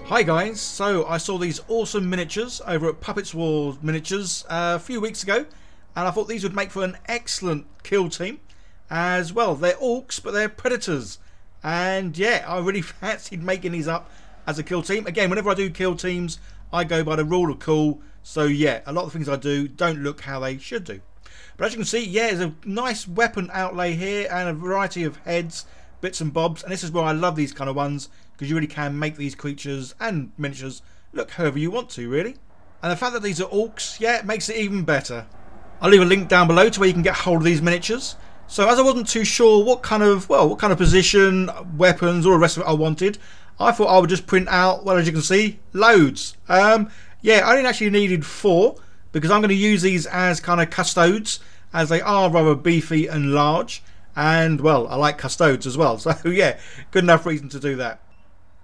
Hi guys, so I saw these awesome miniatures over at Puppets War Miniatures a few weeks ago, and I thought these would make for an excellent kill team as well. They're orcs but they're predators, and yeah, I really fancied making these up as a kill team. Again, whenever I do kill teams I go by the rule of cool, so yeah, a lot of things I do don't look how they should do. But as you can see, yeah, there's a nice weapon outlay here and a variety of heads, bits and bobs, and this is where I love these kind of ones, because you really can make these creatures and miniatures look however you want to, really. And the fact that these are orcs, yeah, it makes it even better. I'll leave a link down below to where you can get hold of these miniatures. So as I wasn't too sure what kind of position, weapons, all the rest of it I wanted, I thought I would just print out, well, as you can see, loads. Yeah, I only actually needed 4, because I'm going to use these as kind of custodes, as they are rather beefy and large. And, well, I like custodes as well, so yeah, good enough reason to do that.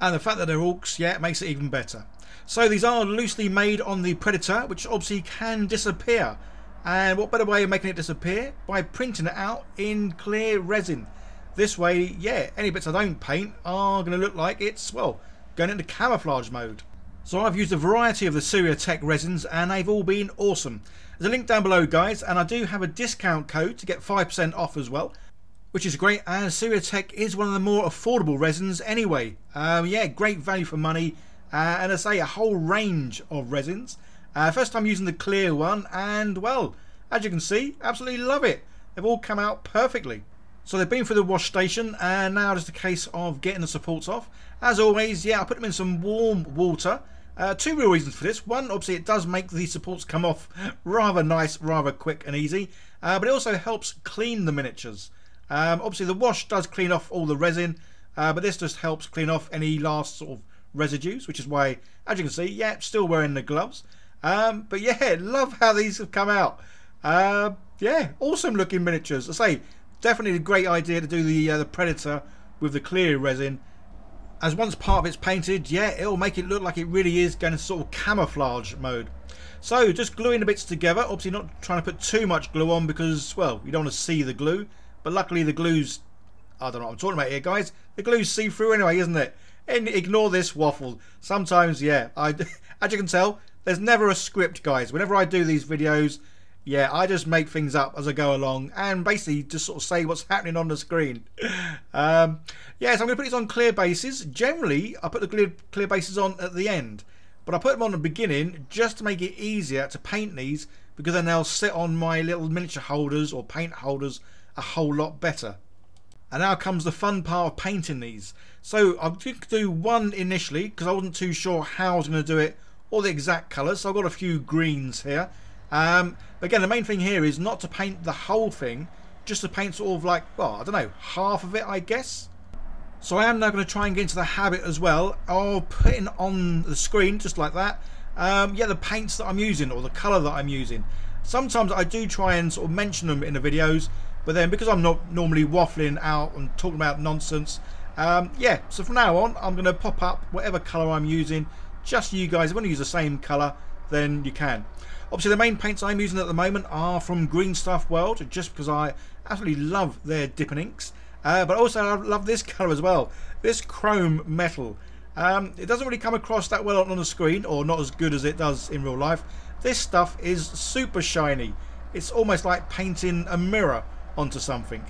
And the fact that they're orcs, yeah, it makes it even better. So these are loosely made on the Predator, which obviously can disappear. And what better way of making it disappear? By printing it out in clear resin. This way, yeah, any bits I don't paint are going to look like it's, well, going into camouflage mode. So I've used a variety of the Siraya resins, and they've all been awesome. There's a link down below, guys, and I do have a discount code to get 5% off as well, which is great, as Siraya is one of the more affordable resins anyway. Yeah, great value for money, and I say a whole range of resins. First time using the clear one, and well, as you can see, absolutely love it. They've all come out perfectly. So they've been through the wash station, and now just a case of getting the supports off. As always, yeah, I put them in some warm water. 2 real reasons for this. One, obviously it does make the supports come off rather nice, rather quick and easy, but it also helps clean the miniatures. Obviously the wash does clean off all the resin, but this just helps clean off any last sort of residues, which is why, as you can see, yeah, still wearing the gloves. But yeah, love how these have come out. Yeah, awesome looking miniatures. I say, definitely a great idea to do the Predator with the clear resin, as once part of it's painted, yeah, it'll make it look like it really is going to sort of camouflage mode. So just gluing the bits together, obviously not trying to put too much glue on because, well, you don't want to see the glue. But luckily the glue's, I don't know what I'm talking about here, guys. The glue's see-through anyway, isn't it? And ignore this waffle. Sometimes, yeah, as you can tell, there's never a script, guys. Whenever I do these videos, yeah, I just make things up as I go along and basically just sort of say what's happening on the screen. Yeah, so I'm going to put these on clear bases. Generally, I put the clear bases on at the end, but I put them on the beginning just to make it easier to paint these, because then they'll sit on my little miniature holders or paint holders a whole lot better. And now comes the fun part of painting these. So I'm going to do one initially because I wasn't too sure how I was going to do it or the exact colours, so I've got a few greens here. But again, the main thing here is not to paint the whole thing, just to paint sort of like, well, I don't know, half of it, I guess. So I am now going to try and get into the habit as well of putting on the screen, just like that, yeah, the paints that I'm using or the colour that I'm using. Sometimes I do try and sort of mention them in the videos, but then because I'm not normally waffling out and talking about nonsense, yeah, so from now on I'm going to pop up whatever colour I'm using, just so you guys, if you want to use the same colour, then you can. Obviously the main paints I'm using at the moment are from Green Stuff World, just because I absolutely love their dipping inks, but also I love this colour as well, this chrome metal. It doesn't really come across that well on the screen, or not as good as it does in real life. This stuff is super shiny. It's almost like painting a mirror onto something.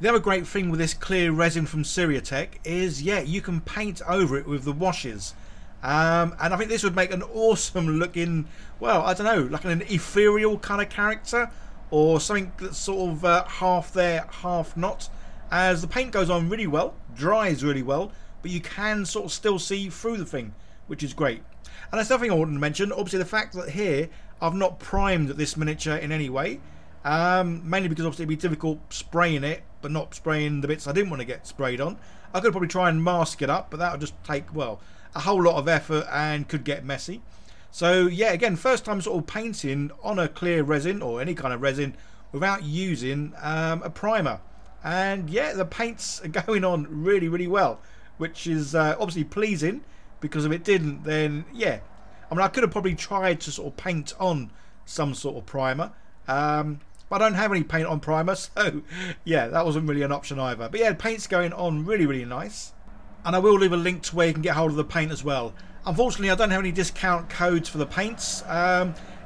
The other great thing with this clear resin from Siraya is, yeah, you can paint over it with the washes. And I think this would make an awesome looking, well, I don't know, like an ethereal kind of character, or something that's sort of half there, half not, as the paint goes on really well, dries really well, but you can sort of still see through the thing, which is great. And that's the other thing I wanted to mention, obviously the fact that here I've not primed this miniature in any way, mainly because obviously it'd be difficult spraying it, but not spraying the bits I didn't want to get sprayed on. I could probably try and mask it up, but that would just take, well, a whole lot of effort and could get messy. So yeah, again, first time sort of painting on a clear resin or any kind of resin without using a primer. And yeah, the paints are going on really, really well, which is obviously pleasing, because if it didn't, then yeah, I mean, I could have probably tried to sort of paint on some sort of primer, but I don't have any paint on primer, so yeah, that wasn't really an option either. But yeah, the paint's going on really, really nice. and I will leave a link to where you can get hold of the paint as well. Unfortunately, I don't have any discount codes for the paints.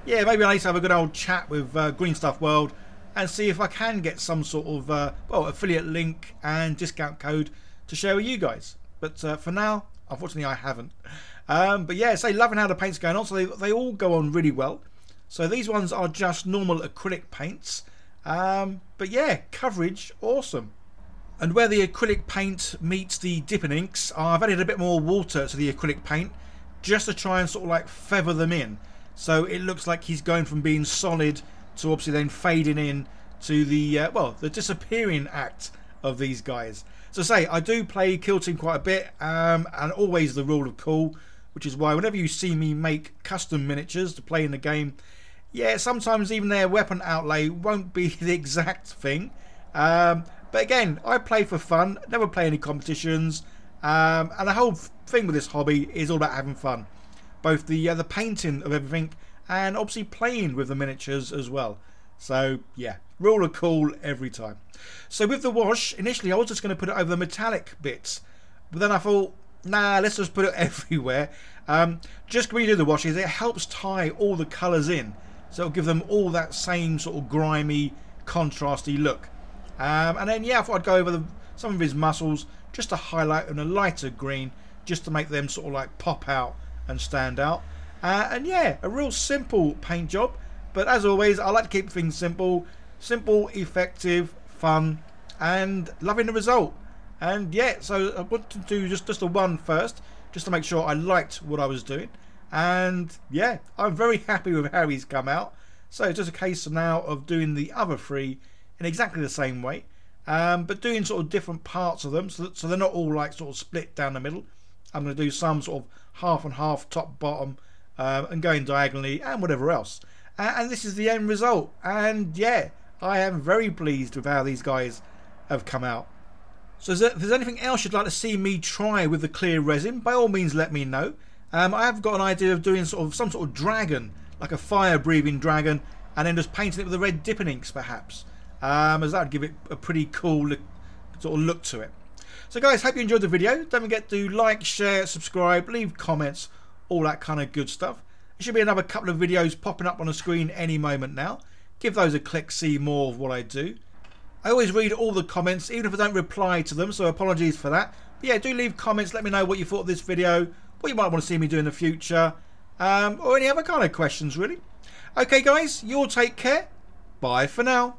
Yeah, maybe I need to have a good old chat with Green Stuff World and see if I can get some sort of well, affiliate link and discount code to share with you guys. But for now, unfortunately, I haven't. But yeah, loving how the paint's going on. So they all go on really well. So these ones are just normal acrylic paints. But yeah, coverage, awesome. And where the acrylic paint meets the dipping inks, I've added a bit more water to the acrylic paint just to try and sort of like feather them in. So it looks like he's going from being solid to obviously then fading in to the, well, the disappearing act of these guys. So I do play Kill Team quite a bit, and always the rule of cool, which is why whenever you see me make custom miniatures to play in the game, yeah, sometimes even their weapon outlay won't be the exact thing. But again, I play for fun, never play any competitions, and the whole thing with this hobby is all about having fun. Both the painting of everything and obviously playing with the miniatures as well. So yeah, rule of cool every time. So with the wash, initially I was just going to put it over the metallic bits, but then I thought, nah, let's just put it everywhere. Just when you do the washes, it helps tie all the colours in, so it'll give them all that same sort of grimy, contrasty look. And then yeah, I thought I'd go over some of his muscles just to highlight in a lighter green, just to make them sort of like pop out and stand out. And yeah, a real simple paint job, but as always I like to keep things simple, effective, fun, and loving the result. And yeah, so I want to do just a one first, just to make sure I liked what I was doing. And yeah, I'm very happy with how he's come out. So it's just a case now of doing the other three in exactly the same way, but doing sort of different parts of them, so they're not all like sort of split down the middle. I'm going to do some sort of half and half, top bottom, and going diagonally and whatever else. And this is the end result. And yeah, I am very pleased with how these guys have come out. So if there's anything else you'd like to see me try with the clear resin, by all means let me know. I have got an idea of doing some sort of dragon, like a fire-breathing dragon, and then just painting it with the red dipping inks perhaps, as that would give it a pretty cool sort of look to it. So guys, hope you enjoyed the video. Don't forget to like, share, subscribe, leave comments, all that kind of good stuff. There should be another couple of videos popping up on the screen any moment now. Give those a click, see more of what I do. I always read all the comments, even if I don't reply to them, so apologies for that. But yeah, do leave comments, let me know what you thought of this video, what you might want to see me do in the future, or any other kind of questions really. Okay guys, you all take care. Bye for now.